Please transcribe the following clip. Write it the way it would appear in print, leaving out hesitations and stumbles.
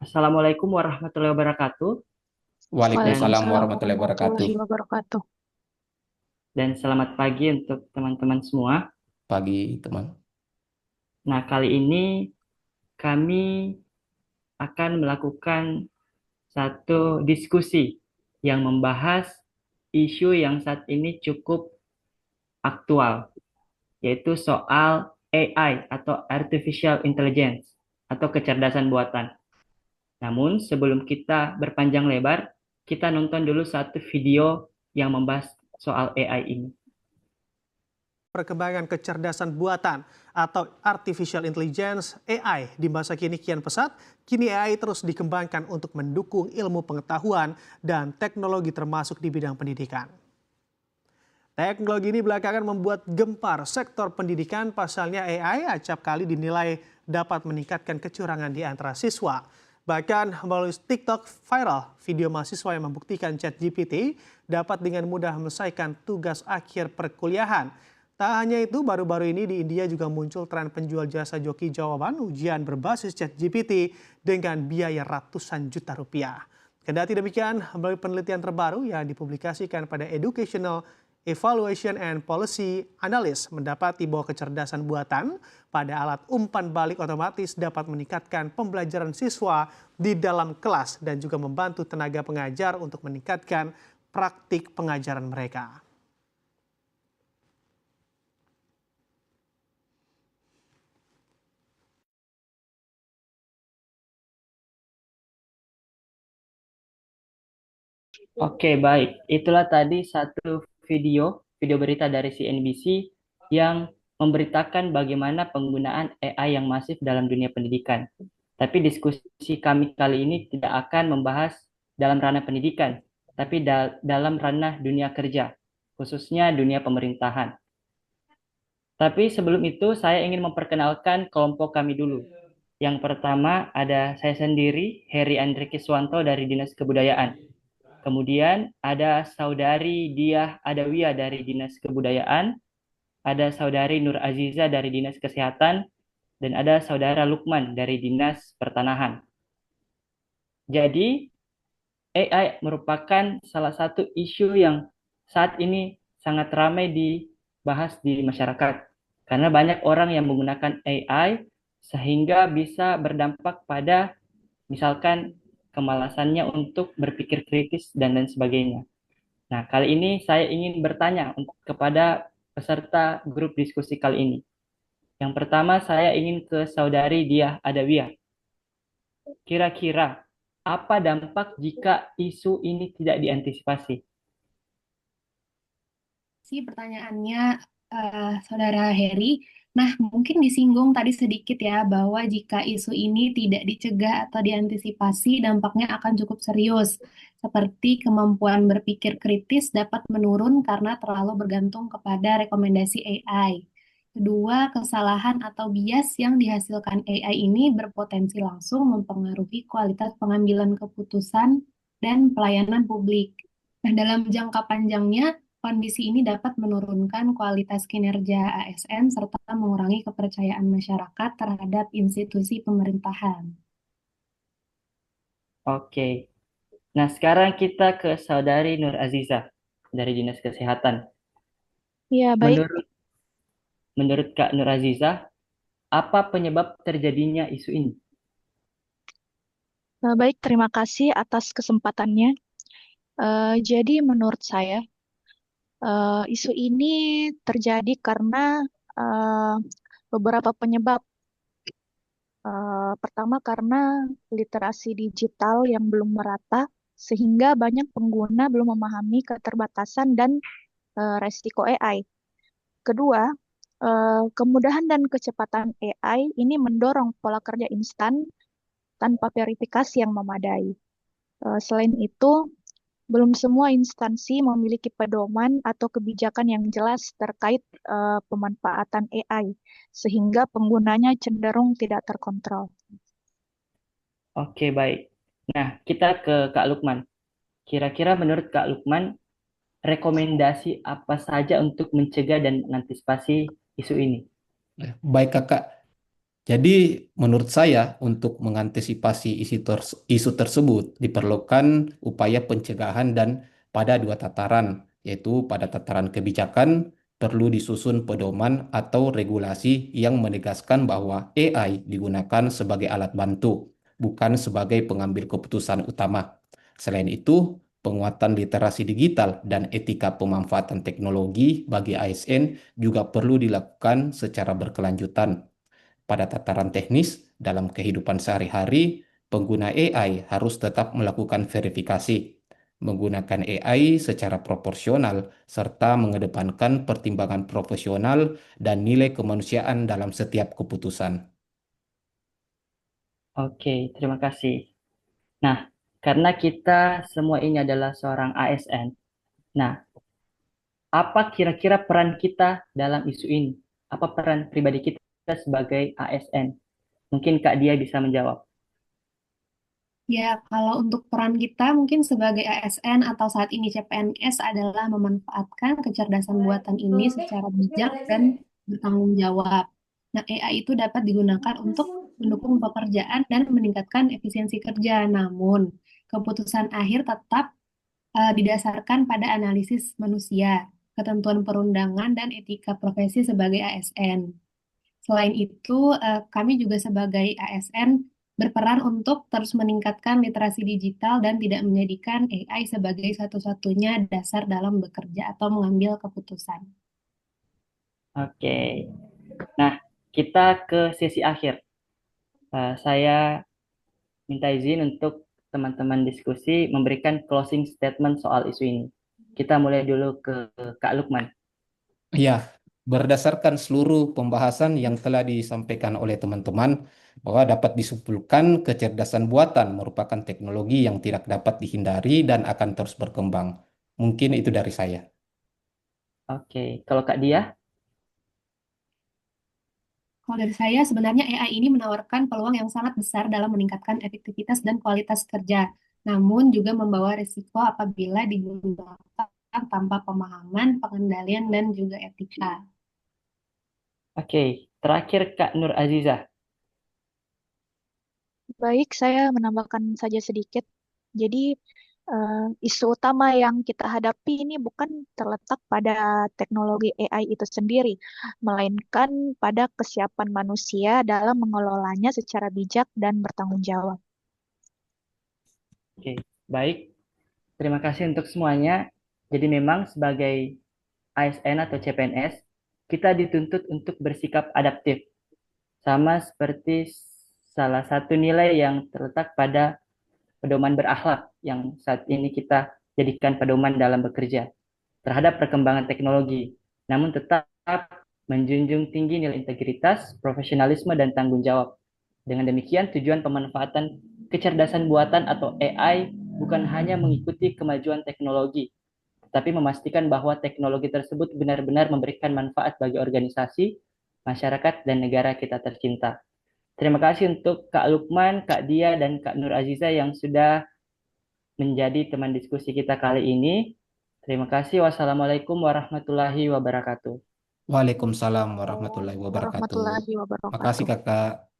Assalamualaikum warahmatullahi wabarakatuh dan Waalaikumsalam Waalaikumsalam warahmatullahi wabarakatuh. warahmatullahi wabarakatuh. selamat pagi untuk teman-teman semua. Pagi, teman. Nah, kali ini kami akan melakukan satu diskusi yang membahas isu yang saat ini cukup aktual, yaitu soal AI atau Artificial Intelligence atau kecerdasan buatan. Namun, sebelum kita berpanjang lebar, kita nonton dulu satu video yang membahas soal AI ini. Perkembangan kecerdasan buatan atau artificial intelligence (AI) di masa kini kian pesat. Kini AI terus dikembangkan untuk mendukung ilmu pengetahuan dan teknologi termasuk di bidang pendidikan. Teknologi ini belakangan membuat gempar sektor pendidikan. Pasalnya AI acap kali dinilai dapat meningkatkan kecurangan di antara siswa. Bahkan melalui TikTok viral video mahasiswa yang membuktikan ChatGPT dapat dengan mudah menyelesaikan tugas akhir perkuliahan. Tak hanya itu, baru-baru ini di India juga muncul tren penjual jasa joki jawaban ujian berbasis ChatGPT dengan biaya ratusan juta rupiah. Kendati demikian, melalui penelitian terbaru yang dipublikasikan pada Educational Evaluation and Policy Analyst mendapati bahwa kecerdasan buatan pada alat umpan balik otomatis dapat meningkatkan pembelajaran siswa di dalam kelas dan juga membantu tenaga pengajar untuk meningkatkan praktik pengajaran mereka. Oke, baik. Itulah tadi satu video berita dari CNBC yang memberitakan bagaimana penggunaan AI yang masif dalam dunia pendidikan. Tapi diskusi kami kali ini tidak akan membahas dalam ranah pendidikan, tapi dalam ranah dunia kerja, khususnya dunia pemerintahan. Tapi sebelum itu, saya ingin memperkenalkan kelompok kami dulu. Yang pertama ada saya sendiri, Heri Andri Kiswanto dari Dinas Kebudayaan. Kemudian ada Saudari Diah Adawiyah dari Dinas Kebudayaan, ada Saudari Nur Aziza dari Dinas Kesehatan, dan ada Saudara Lukman dari Dinas Pertanahan. Jadi, AI merupakan salah satu isu yang saat ini sangat ramai dibahas di masyarakat. Karena banyak orang yang menggunakan AI sehingga bisa berdampak pada misalkan kemalasannya untuk berpikir kritis dan lain sebagainya. Nah, kali ini saya ingin bertanya kepada peserta grup diskusi kali ini. Yang pertama, saya ingin ke Saudari Diah Adawiyah. Kira-kira apa dampak jika isu ini tidak diantisipasi? Sih pertanyaannya Saudara Heri. Nah, mungkin disinggung tadi sedikit ya bahwa jika isu ini tidak dicegah atau diantisipasi, dampaknya akan cukup serius. Seperti kemampuan berpikir kritis dapat menurun karena terlalu bergantung kepada rekomendasi AI. Kedua, kesalahan atau bias yang dihasilkan AI ini berpotensi langsung mempengaruhi kualitas pengambilan keputusan dan pelayanan publik. Nah, dalam jangka panjangnya, kondisi ini dapat menurunkan kualitas kinerja ASN serta mengurangi kepercayaan masyarakat terhadap institusi pemerintahan. Oke. Nah, sekarang kita ke Saudari Nur Aziza dari Dinas Kesehatan. Ya, baik. Menurut menurut Kak Nur Aziza, apa penyebab terjadinya isu ini? Baik, terima kasih atas kesempatannya. Jadi menurut saya, isu ini terjadi karena eh, beberapa penyebab. Pertama, karena literasi digital yang belum merata, sehingga banyak pengguna belum memahami keterbatasan dan resiko AI. Kedua, kemudahan dan kecepatan AI ini mendorong pola kerja instan tanpa verifikasi yang memadai. Selain itu, belum semua instansi memiliki pedoman atau kebijakan yang jelas terkait pemanfaatan AI, sehingga penggunanya cenderung tidak terkontrol. Oke, baik. Nah, kita ke Kak Lukman. Kira-kira menurut Kak Lukman, rekomendasi apa saja untuk mencegah dan mengantisipasi isu ini? Baik, Kakak. Jadi, menurut saya, untuk mengantisipasi isu tersebut diperlukan upaya pencegahan dan pada dua tataran, yaitu pada tataran kebijakan perlu disusun pedoman atau regulasi yang menegaskan bahwa AI digunakan sebagai alat bantu, bukan sebagai pengambil keputusan utama. Selain itu, penguatan literasi digital dan etika pemanfaatan teknologi bagi ASN juga perlu dilakukan secara berkelanjutan. Pada tataran teknis, dalam kehidupan sehari-hari, pengguna AI harus tetap melakukan verifikasi, menggunakan AI secara proporsional, serta mengedepankan pertimbangan profesional dan nilai kemanusiaan dalam setiap keputusan. Oke, terima kasih. Nah, karena kita semua ini adalah seorang ASN, nah, apa kira-kira peran kita dalam isu ini? Apa peran pribadi kita sebagai ASN? Mungkin Kak Dia bisa menjawab. Ya, kalau untuk peran kita mungkin sebagai ASN atau saat ini CPNS adalah memanfaatkan kecerdasan buatan ini secara bijak dan bertanggung jawab. Nah, AI itu dapat digunakan untuk mendukung pekerjaan dan meningkatkan efisiensi kerja. Namun, keputusan akhir tetap didasarkan pada analisis manusia, ketentuan perundangan, dan etika profesi sebagai ASN. Selain itu, kami juga sebagai ASN berperan untuk terus meningkatkan literasi digital dan tidak menjadikan AI sebagai satu-satunya dasar dalam bekerja atau mengambil keputusan. Oke. Nah, kita ke sesi akhir. Saya minta izin untuk teman-teman diskusi memberikan closing statement soal isu ini. Kita mulai dulu ke Kak Lukman. Ya, berdasarkan seluruh pembahasan yang telah disampaikan oleh teman-teman, bahwa dapat disimpulkan kecerdasan buatan merupakan teknologi yang tidak dapat dihindari dan akan terus berkembang. Mungkin itu dari saya. Oke, kalau Kak Dia? Kalau dari saya, sebenarnya AI ini menawarkan peluang yang sangat besar dalam meningkatkan efektivitas dan kualitas kerja, namun juga membawa risiko apabila digunakan tanpa pemahaman, pengendalian, dan juga etika. Oke, terakhir Kak Nur Azizah. Baik, saya menambahkan saja sedikit. Jadi, isu utama yang kita hadapi ini bukan terletak pada teknologi AI itu sendiri, melainkan pada kesiapan manusia dalam mengelolanya secara bijak dan bertanggung jawab. Oke, baik. Terima kasih untuk semuanya. Jadi memang sebagai ASN atau CPNS, kita dituntut untuk bersikap adaptif. Sama seperti salah satu nilai yang terletak pada pedoman berakhlak yang saat ini kita jadikan pedoman dalam bekerja terhadap perkembangan teknologi, namun tetap menjunjung tinggi nilai integritas, profesionalisme, dan tanggung jawab. Dengan demikian, tujuan pemanfaatan kecerdasan buatan atau AI bukan hanya mengikuti kemajuan teknologi, tetapi memastikan bahwa teknologi tersebut benar-benar memberikan manfaat bagi organisasi, masyarakat, dan negara kita tercinta. Terima kasih untuk Kak Lukman, Kak Dia, dan Kak Nur Aziza yang sudah menjadi teman diskusi kita kali ini. Terima kasih. Wassalamualaikum warahmatullahi wabarakatuh. Waalaikumsalam warahmatullahi wabarakatuh. Warahmatullahi Makasih wabarakatuh. kakak.